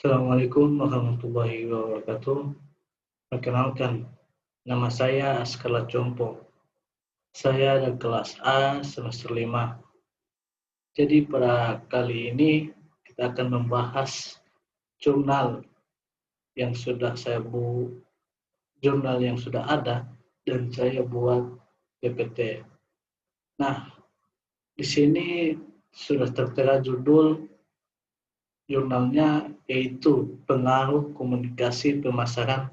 Assalamualaikum warahmatullahi wabarakatuh. Perkenalkan, nama saya Askala Compo. Saya dari kelas A semester 5. Jadi pada kali ini kita akan membahas jurnal yang sudah jurnal yang sudah ada dan saya buat PPT. Nah, di sini sudah tertera judul jurnalnya, yaitu pengaruh komunikasi pemasaran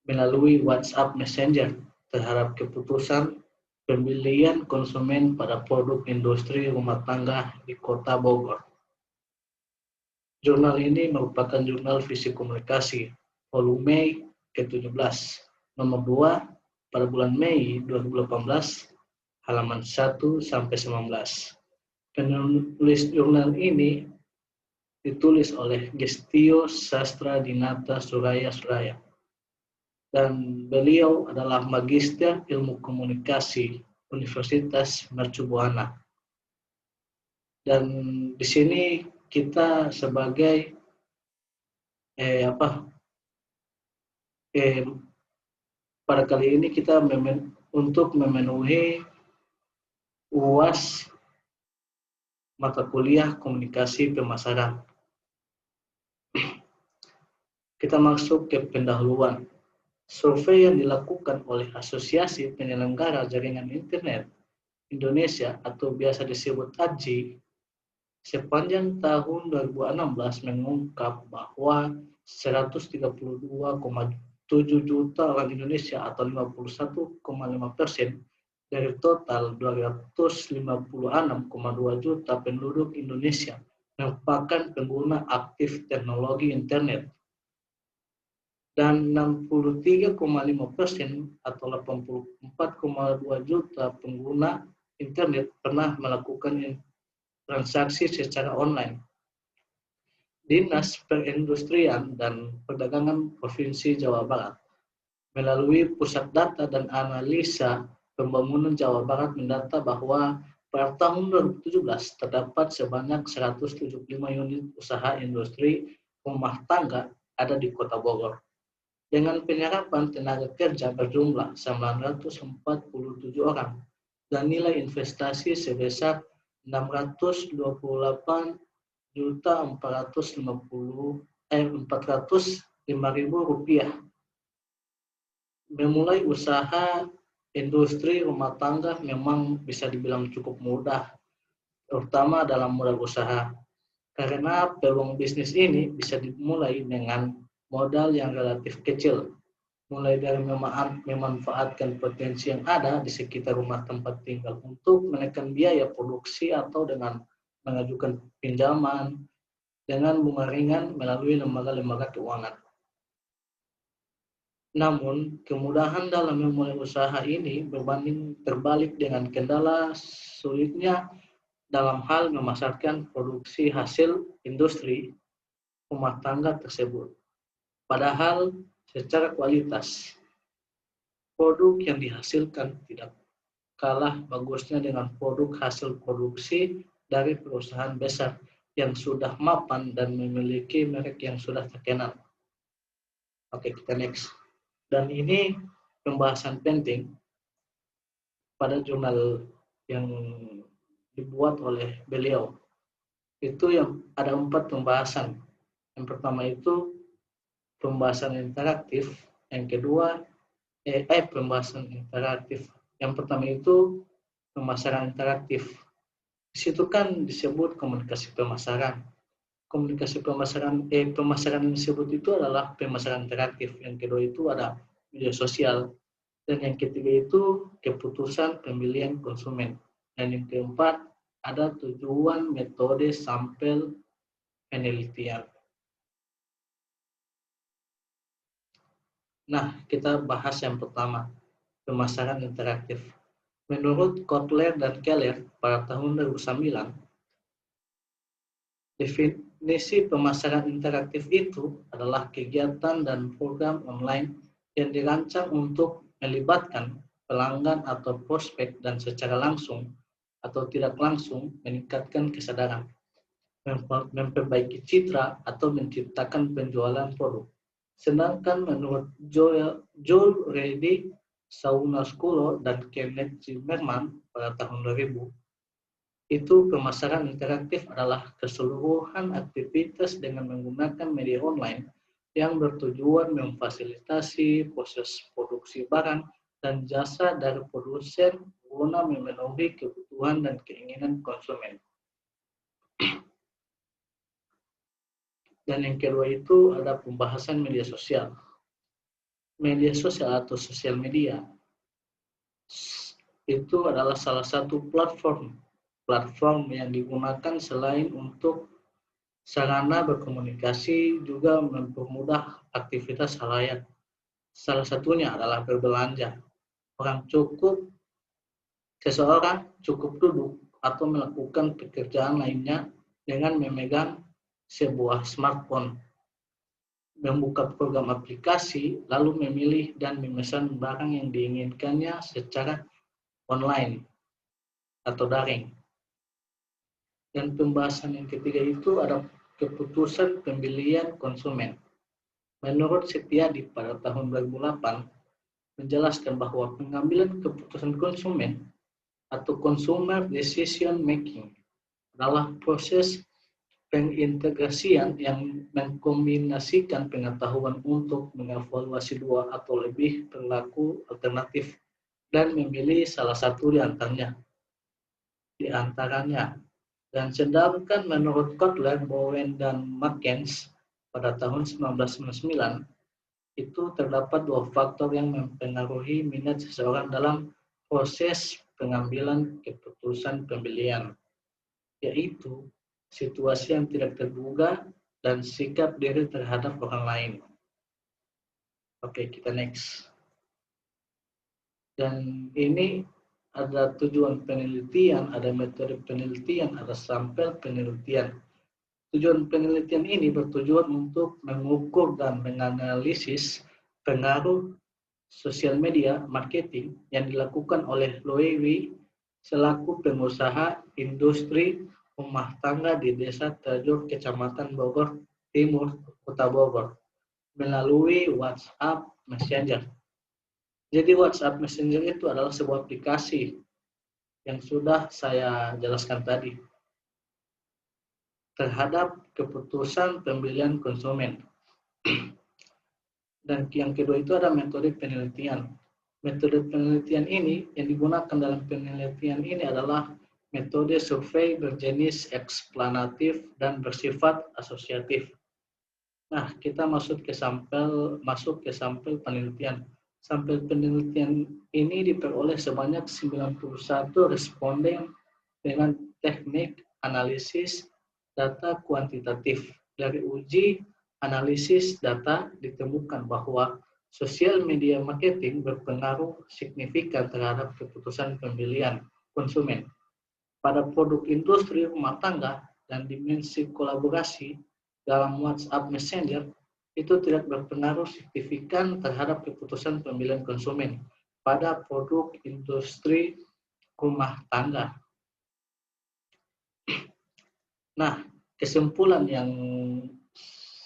melalui WhatsApp Messenger terhadap keputusan pembelian konsumen pada produk industri rumah tangga di Kota Bogor. Jurnal ini merupakan jurnal visi komunikasi volume ke-17, nomor 2 pada bulan Mei 2018, halaman 1-19. Penulis jurnal ini ditulis oleh Gestio Sastra Dinata Suraya Suraya. Dan beliau adalah Magister Ilmu Komunikasi Universitas Mercubuana. Dan di sini kita sebagai pada kali ini kita untuk memenuhi UAS mata kuliah komunikasi pemasaran. Kita masuk ke pendahuluan. Survei yang dilakukan oleh Asosiasi Penyelenggara Jaringan Internet Indonesia atau biasa disebut AJI sepanjang tahun 2016 mengungkap bahwa 132,7 juta orang Indonesia atau 51,5% dari total 256,2 juta penduduk Indonesia merupakan pengguna aktif teknologi internet. Dan 63,5% atau 84,2 juta pengguna internet pernah melakukan transaksi secara online. Dinas Perindustrian dan Perdagangan Provinsi Jawa Barat melalui Pusat Data dan Analisa Pembangunan Jawa Barat mendata bahwa pada tahun 2017 terdapat sebanyak 175 unit usaha industri rumah tangga ada di Kota Bogor, dengan penyerapan tenaga kerja berjumlah 947 orang dan nilai investasi sebesar 628.405.000 rupiah. Memulai usaha industri rumah tangga memang bisa dibilang cukup mudah, terutama dalam modal usaha, karena peluang bisnis ini bisa dimulai dengan modal yang relatif kecil, mulai dari memanfaatkan potensi yang ada di sekitar rumah tempat tinggal untuk menekan biaya produksi atau dengan mengajukan pinjaman dengan bunga ringan melalui lembaga-lembaga keuangan. Namun, kemudahan dalam memulai usaha ini terbalik dengan kendala sulitnya dalam hal memasarkan produksi hasil industri rumah tangga tersebut. Padahal secara kualitas, produk yang dihasilkan tidak kalah bagusnya dengan produk hasil produksi dari perusahaan besar yang sudah mapan dan memiliki merek yang sudah terkenal. Oke, kita next. Dan ini pembahasan penting pada jurnal yang dibuat oleh beliau. Itu yang ada 4 pembahasan. Yang pertama itu pembahasan interaktif, yang kedua pembahasan interaktif. Yang pertama itu pemasaran interaktif. Di situ kan disebut komunikasi pemasaran. Komunikasi pemasaran yang disebut itu adalah pemasaran interaktif. Yang kedua itu ada media sosial. Dan yang ketiga itu keputusan pemilihan konsumen. Dan yang keempat ada tujuan metode sampel penelitian. Nah, kita bahas yang pertama, pemasaran interaktif. Menurut Kotler dan Keller pada tahun 2009, definisi pemasaran interaktif itu adalah kegiatan dan program online yang dirancang untuk melibatkan pelanggan atau prospek dan secara langsung atau tidak langsung meningkatkan kesadaran, memperbaiki citra, atau menciptakan penjualan produk. Sedangkan menurut Joel Reddy, Saunasculo, dan Kenneth Zimmerman pada tahun 2000, itu pemasaran interaktif adalah keseluruhan aktivitas dengan menggunakan media online yang bertujuan memfasilitasi proses produksi barang dan jasa dari produsen guna memenuhi kebutuhan dan keinginan konsumen. Dan yang kedua itu ada pembahasan media sosial. Media sosial atau sosial media itu adalah salah satu platform yang digunakan selain untuk sarana berkomunikasi juga mempermudah aktivitas halayak. Salah satunya adalah berbelanja. Seseorang cukup duduk atau melakukan pekerjaan lainnya dengan memegang sebuah smartphone, membuka program aplikasi, lalu memilih dan memesan barang yang diinginkannya secara online atau daring. Dan pembahasan yang ketiga itu ada keputusan pembelian konsumen. Menurut Setiadi pada tahun 2008 menjelaskan bahwa pengambilan keputusan konsumen atau consumer decision making adalah proses pengintegrasian yang mengkombinasikan pengetahuan untuk mengevaluasi dua atau lebih perilaku alternatif dan memilih salah satu di antaranya. Dan sedangkan menurut Kotler, Bowen, dan Markens pada tahun 1999, itu terdapat dua faktor yang mempengaruhi minat seseorang dalam proses pengambilan keputusan pembelian, yaitu situasi yang tidak terduga dan sikap diri terhadap orang lain. Oke, kita next. Dan ini ada tujuan penelitian, ada metode penelitian, ada sampel penelitian. Tujuan penelitian ini bertujuan untuk mengukur dan menganalisis pengaruh sosial media marketing yang dilakukan oleh Loewi selaku pengusaha industri rumah tangga di Desa Tajur, Kecamatan Bogor Timur, Kota Bogor, melalui WhatsApp Messenger. Jadi WhatsApp Messenger itu adalah sebuah aplikasi yang sudah saya jelaskan tadi terhadap keputusan pembelian konsumen. Dan yang kedua itu ada metode penelitian. Metode penelitian ini yang digunakan dalam penelitian ini adalah metode survei berjenis eksplanatif dan bersifat asosiatif. Nah, kita masuk ke sampel penelitian. Sampel penelitian ini diperoleh sebanyak 91 responden dengan teknik analisis data kuantitatif. Dari uji analisis data ditemukan bahwa sosial media marketing berpengaruh signifikan terhadap keputusan pembelian konsumen. Pada produk industri rumah tangga dan dimensi kolaborasi dalam WhatsApp Messenger itu tidak berpengaruh signifikan terhadap keputusan pembelian konsumen pada produk industri rumah tangga. Nah, kesimpulan yang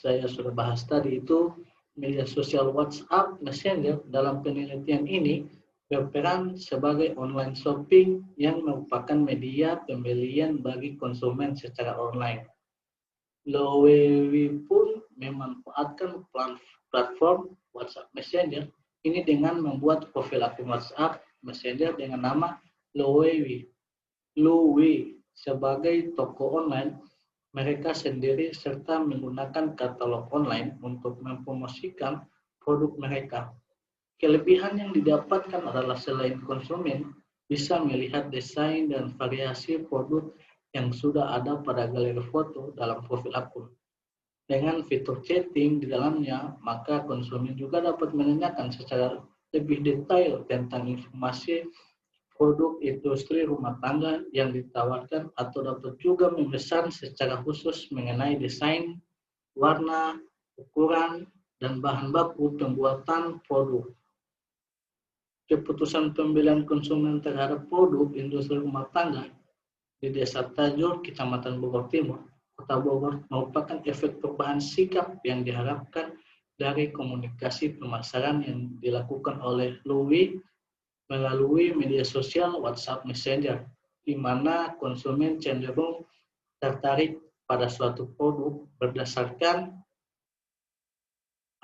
saya sudah bahas tadi itu media sosial WhatsApp Messenger dalam penelitian ini berperan sebagai online shopping yang merupakan media pembelian bagi konsumen secara online. Loewi pun memanfaatkan platform WhatsApp Messenger ini dengan membuat profil akun WhatsApp Messenger dengan nama Loewi sebagai toko online mereka sendiri serta menggunakan katalog online untuk mempromosikan produk mereka. Kelebihan yang didapatkan adalah selain konsumen bisa melihat desain dan variasi produk yang sudah ada pada galeri foto dalam profil akun. Dengan fitur chatting di dalamnya, maka konsumen juga dapat menanyakan secara lebih detail tentang informasi produk industri rumah tangga yang ditawarkan atau dapat juga memesan secara khusus mengenai desain, warna, ukuran, dan bahan baku pembuatan produk. Keputusan pembelian konsumen terhadap produk industri rumah tangga di Desa Tajur, Kecamatan Bogor Timur, Kota Kota Bogor merupakan efek perubahan sikap yang diharapkan dari komunikasi pemasaran yang dilakukan oleh Louis melalui media sosial WhatsApp Messenger, di mana konsumen cenderung tertarik pada suatu produk berdasarkan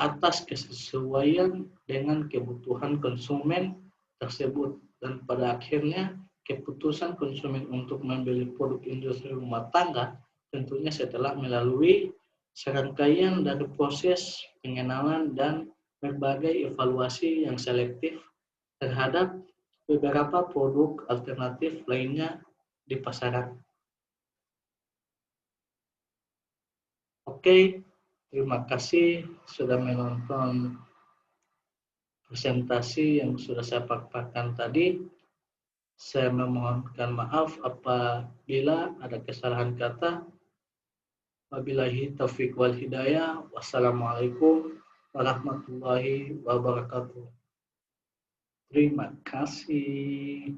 atas kesesuaian dengan kebutuhan konsumen tersebut, dan pada akhirnya keputusan konsumen untuk membeli produk industri rumah tangga tentunya setelah melalui serangkaian dari proses pengenalan dan berbagai evaluasi yang selektif terhadap beberapa produk alternatif lainnya di pasaran. Oke, terima kasih sudah menonton presentasi yang sudah saya paparkan tadi. Saya memohonkan maaf apabila ada kesalahan kata. Wabillahi taufiq wal hidayah. Wassalamualaikum warahmatullahi wabarakatuh. Terima kasih.